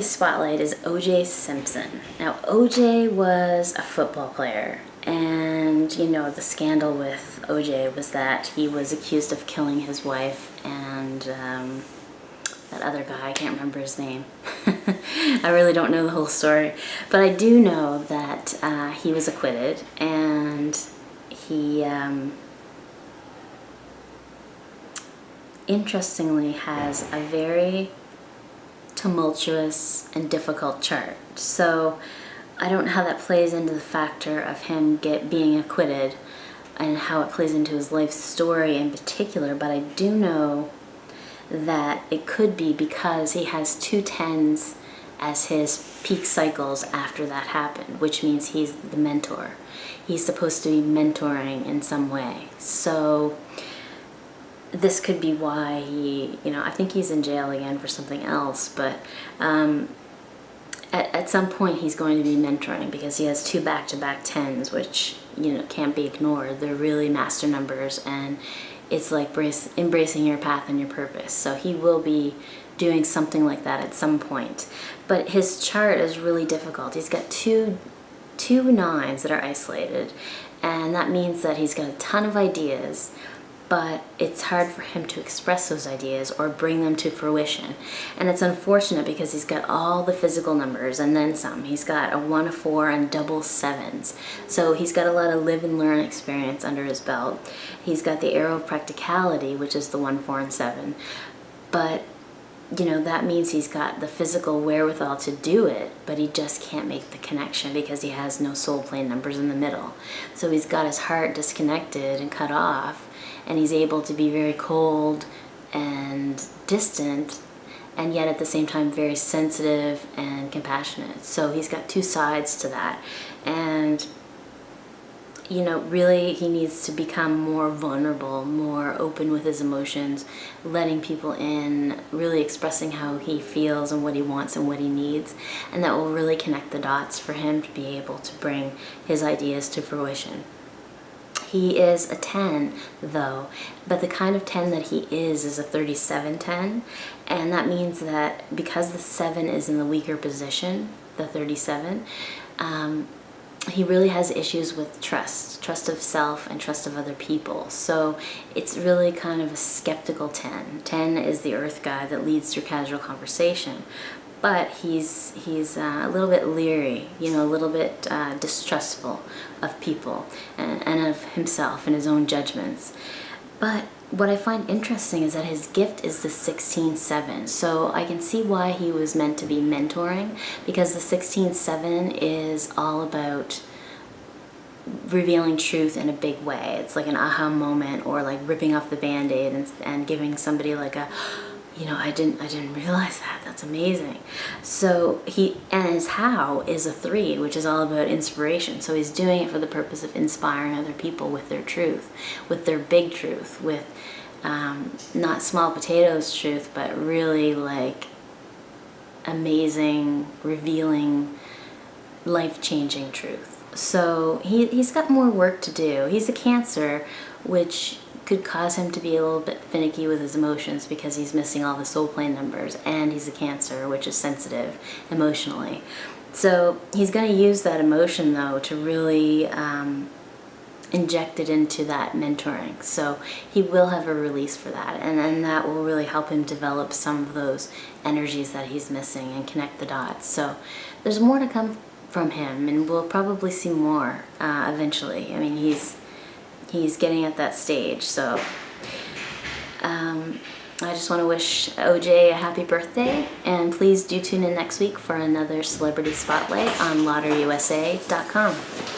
Celebrity Spotlight is OJ Simpson. Now, OJ was a football player, and you know, the scandal with OJ was that he was accused of killing his wife and that other guy, I can't remember his name. I really don't know the whole story, but I do know that he was acquitted, and he interestingly has a very tumultuous and difficult chart. So I don't know how that plays into the factor of him being acquitted and how it plays into his life story in particular, but I do know that it could be because he has 2 10s as his peak cycles after that happened, which means he's the mentor. He's supposed to be mentoring in some way. So this could be why he, you know, I think he's in jail again for something else, but at some point he's going to be mentoring because he has 2 back-to-back 10s, which, you know, can't be ignored. They're really master numbers, and it's like embracing your path and your purpose. So he will be doing something like that at some point. But his chart is really difficult. He's got two 9s that are isolated, and that means that he's got a ton of ideas, but it's hard for him to express those ideas or bring them to fruition. And it's unfortunate because he's got all the physical numbers and then some. He's got a 1, a 4, and double 7s. So he's got a lot of live and learn experience under his belt. He's got the arrow of practicality, which is the 1, 4, and 7. But, you know, that means he's got the physical wherewithal to do it, but he just can't make the connection because he has no soul plane numbers in the middle. So he's got his heart disconnected and cut off, and he's able to be very cold and distant, and yet at the same time very sensitive and compassionate. So he's got 2 sides to that. And, you know, really he needs to become more vulnerable, more open with his emotions, letting people in, really expressing how he feels and what he wants and what he needs. And that will really connect the dots for him to be able to bring his ideas to fruition. He is a 10, though, but the kind of 10 that he is a 37 10, and that means that because the 7 is in the weaker position, the 37, he really has issues with trust of self and trust of other people. So it's really kind of a skeptical 10. 10 is the earth guy that leads through casual conversation. But he's a little bit leery, you know, a little bit distrustful of people and of himself and his own judgments. But what I find interesting is that his gift is the 16-7. So I can see why he was meant to be mentoring, because the 16-7 is all about revealing truth in a big way. It's like an aha moment, or like ripping off the Band-Aid and giving somebody like a, you know, I didn't realize that. That's amazing. So and his how is a 3, which is all about inspiration. So he's doing it for the purpose of inspiring other people with their truth, with their big truth, with not small potatoes truth, but really like amazing, revealing, life-changing truth. So he's got more work to do. He's a Cancer, which could cause him to be a little bit finicky with his emotions because he's missing all the soul plane numbers, and he's a Cancer, which is sensitive emotionally. So he's going to use that emotion, though, to really inject it into that mentoring. So he will have a release for that, and that will really help him develop some of those energies that he's missing and connect the dots. So there's more to come from him, and we'll probably see more eventually. I mean, he's getting at that stage. So I just want to wish OJ a happy birthday, and please do tune in next week for another Celebrity Spotlight on LotterUSA.com.